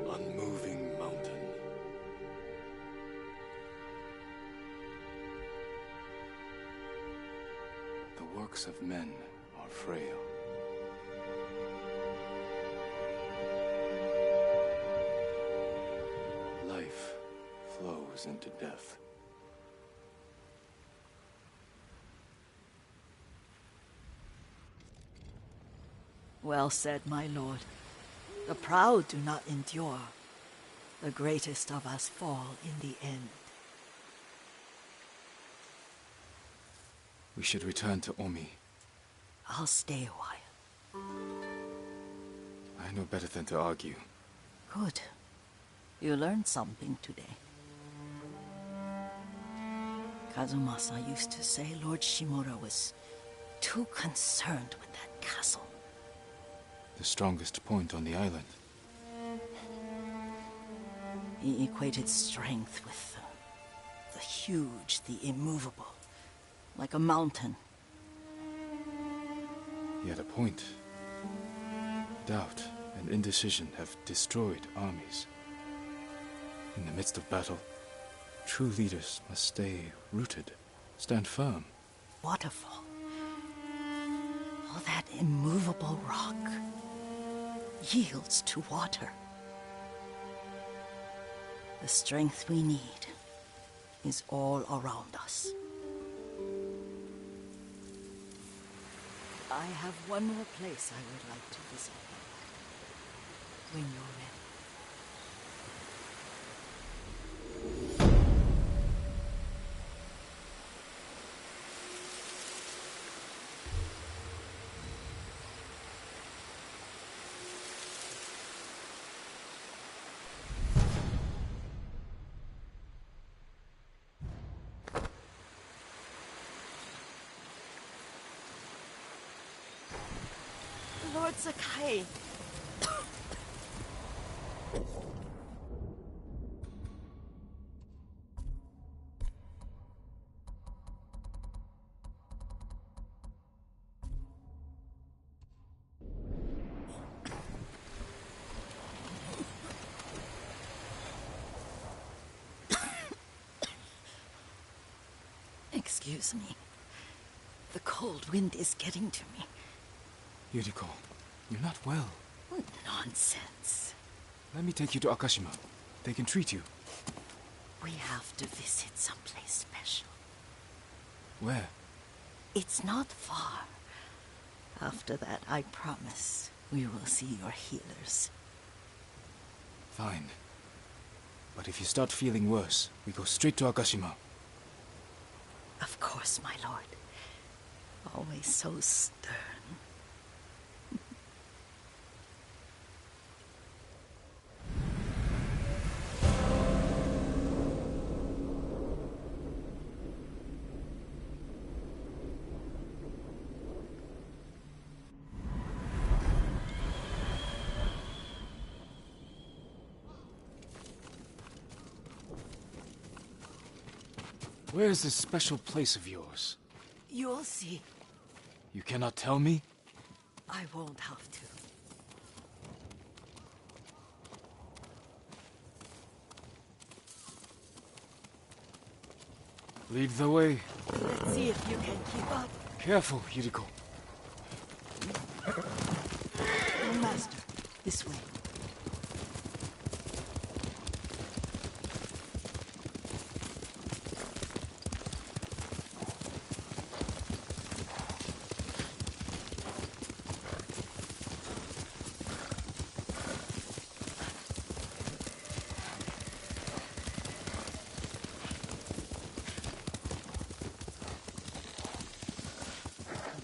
Unmoving mountain. The works of men are frail. Life flows into death. Well said, my lord. The proud do not endure. The greatest of us fall in the end. We should return to Omi. I'll stay a while. I know better than to argue. Good. You learned something today. Kazumasa used to say Lord Shimura was too concerned with that castle. The strongest point on the island. He equated strength with the huge, the immovable, like a mountain. He had a point. Doubt and indecision have destroyed armies. In the midst of battle, true leaders must stay rooted, stand firm. Waterfall. All that immovable rock yields to water. The strength we need is all around us. I have one more place I would like to visit. When you're ready. Lord Sakai. Excuse me. The cold wind is getting to me. Yuriko, you're not well. Nonsense. Let me take you to Akashima. They can treat you. We have to visit someplace special. Where? It's not far. After that, I promise, we will see your healers. Fine. But if you start feeling worse, we go straight to Akashima. Of course, my lord. Always so stern. Where is this special place of yours? You'll see. You cannot tell me? I won't have to. Lead the way. Let's see if you can keep up. Careful, Yuriko. Oh, Master, this way.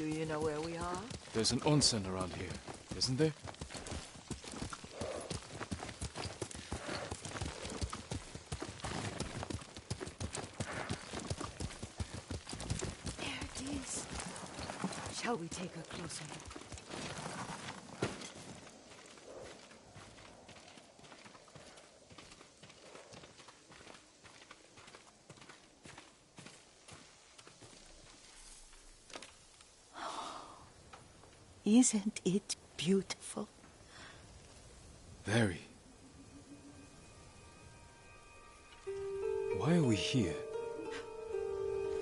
Do you know where we are? There's an onsen around here, isn't there? There it is. Shall we take a closer look? Isn't it beautiful? Very. Why are we here?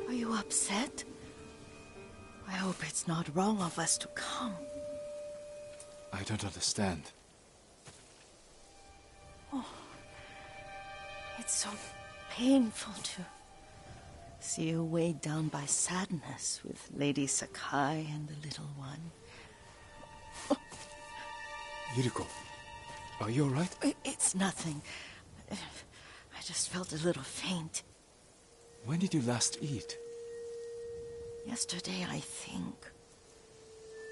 Are you upset? I hope it's not wrong of us to come. I don't understand. Oh, it's so painful to see you weighed down by sadness with Lady Sakai and the little one. Yuriko, are you alright? It's nothing. I just felt a little faint. When did you last eat? Yesterday, I think.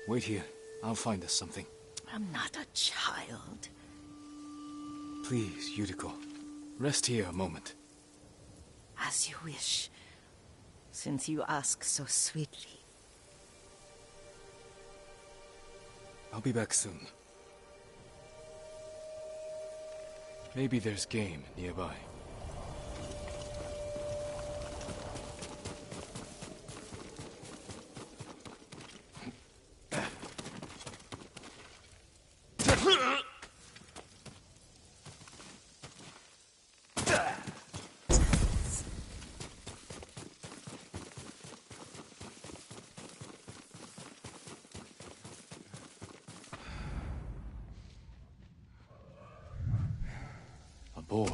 Wait here. I'll find us something. I'm not a child. Please, Yuriko. Rest here a moment. As you wish, since you ask so sweetly. I'll be back soon. Maybe there's game nearby. A boar.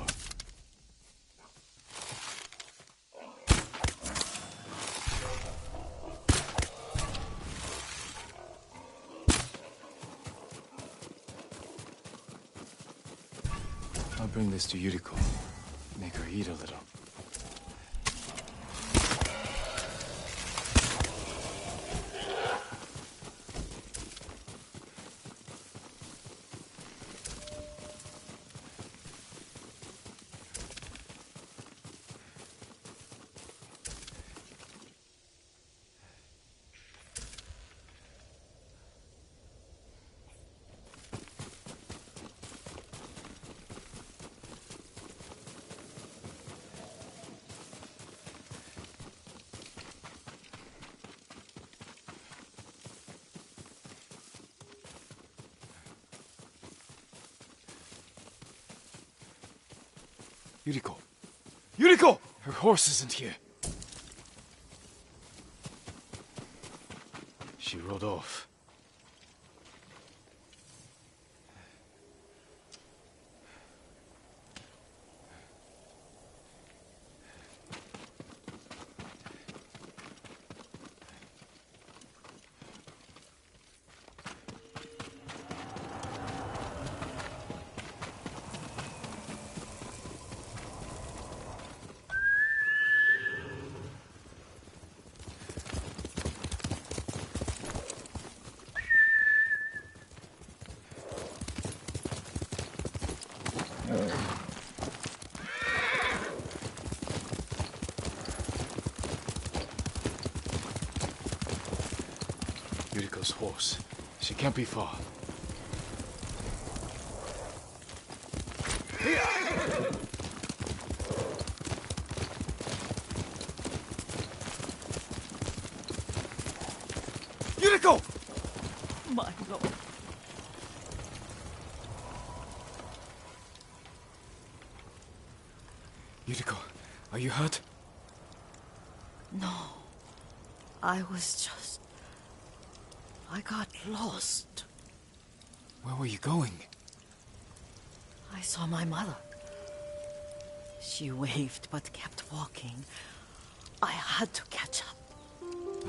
I'll bring this to Yuriko. Make her eat a little. Yuriko! Yuriko! Her horse isn't here. She rode off. Yuriko's horse. She can't be far. Yuriko! My lord. Yuriko, are you hurt? No. I got lost. Where were you going? I saw my mother. She waved but kept walking. I had to catch up.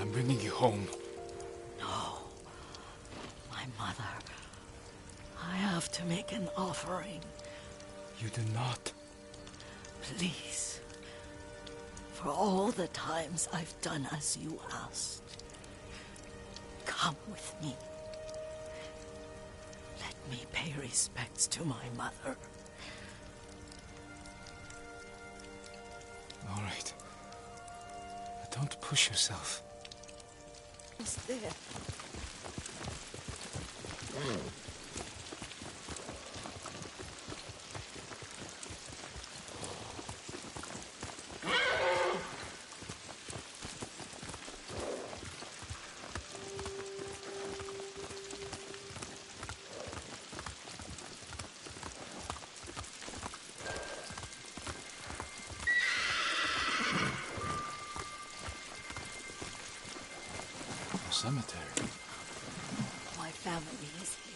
I'm bringing you home. No. My mother. I have to make an offering. You do not. Please. For all the times I've done as you asked. Come with me. Let me pay respects to my mother. All right. But don't push yourself. Is there? Cemetery. My family is here.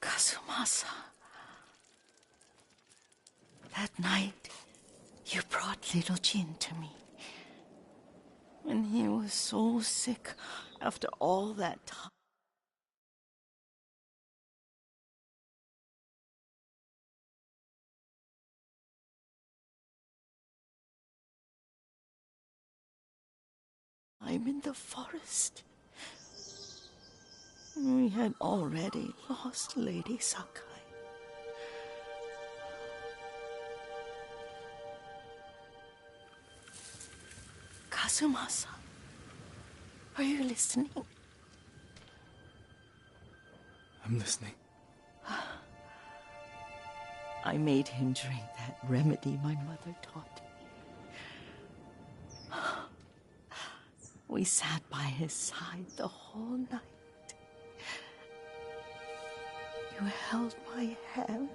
Kazumasa. That night, you brought little Jin to me. When he was so sick after all that time. I'm in the forest. We had already lost Lady Sakai. Kazumasa, are you listening? I'm listening. I made him drink that remedy my mother taught me. We sat by his side the whole night. You held my hand.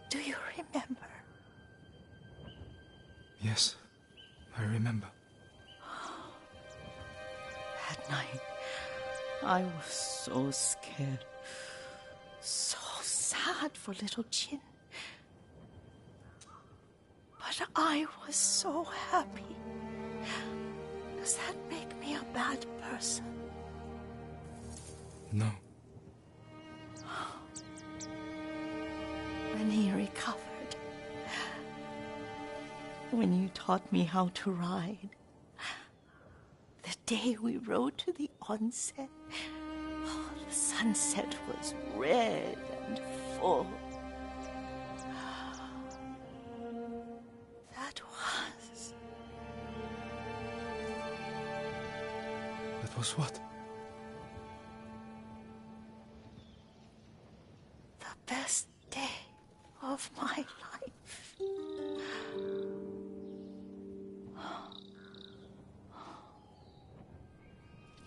Do you remember? Yes, I remember. That night, I was so scared, so sad for little Jin. But I was so happy. Does that make me a bad person? No. When he recovered, when you taught me how to ride, the day we rode to the onsen, oh, the sunset was red and full. That was what? the best day of my life.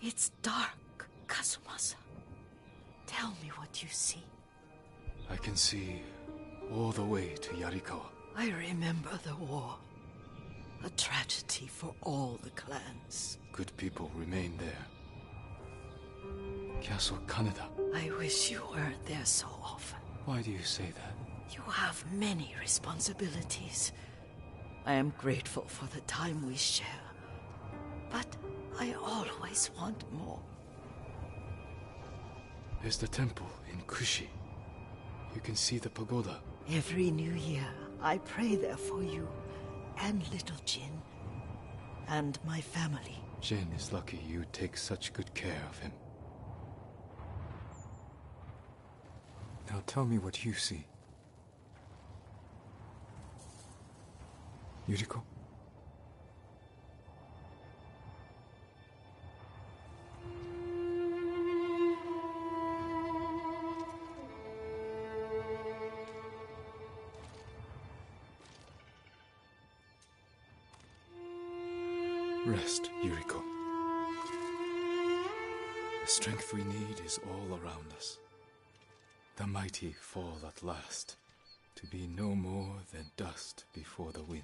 It's dark, Kazumasa. Tell me what you see. I can see all the way to Yarikawa. I remember the war. A tragedy for all the clans. Good people remain there. Castle Kaneda. I wish you weren't there so often. Why do you say that? You have many responsibilities. I am grateful for the time we share. But I always want more. There's the temple in Kushi. You can see the pagoda. Every new year, I pray there for you and little Jin and my family. Jin is lucky you take such good care of him. Now tell me what you see. Yuriko? Rest, Yuriko. The strength we need is all around us. The mighty fall at last, to be no more than dust before the wind.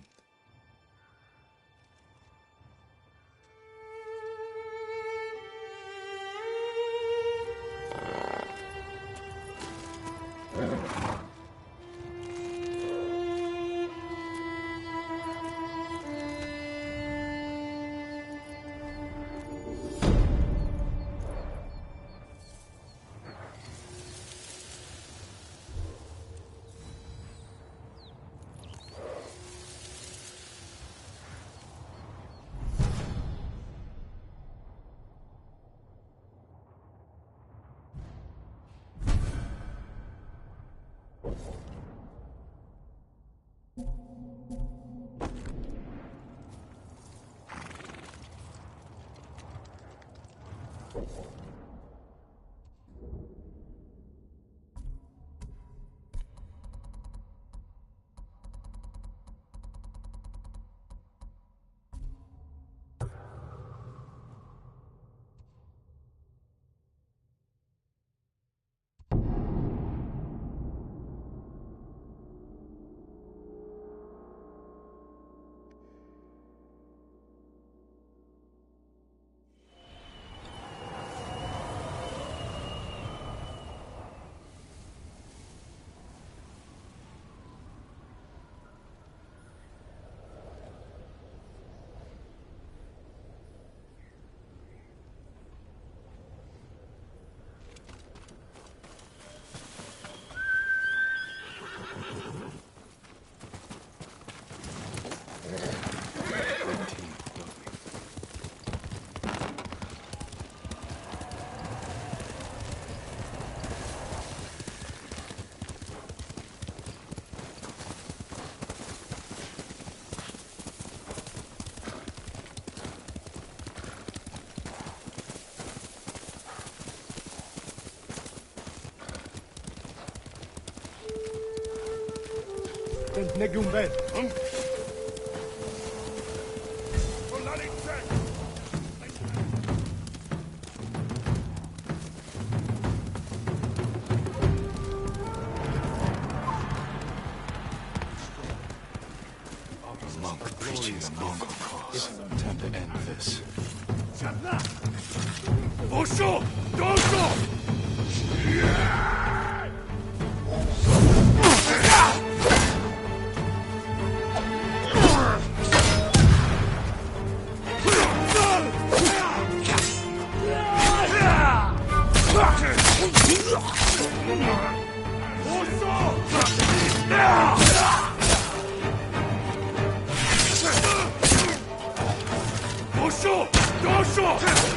Monk preaching the Mongol cause. Time to end this. Osho! Dosho! Osho! Dosho!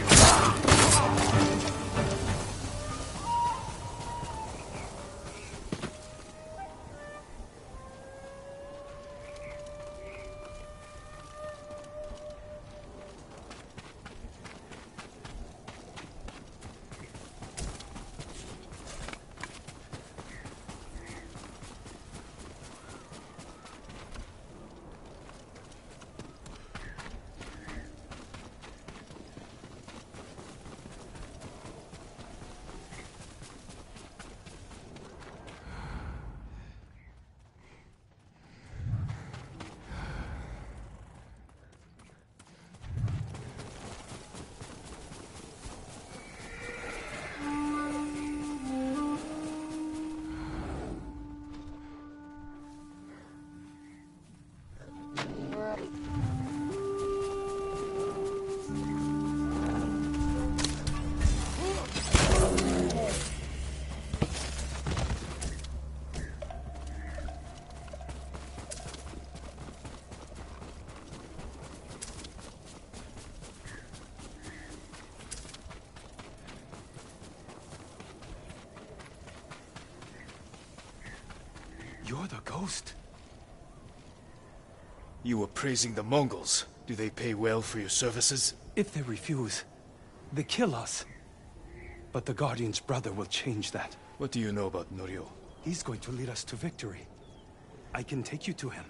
You're the ghost? You were praising the Mongols. Do they pay well for your services? If they refuse, they kill us. But the Guardian's brother will change that. What do you know about Norio? He's going to lead us to victory. I can take you to him.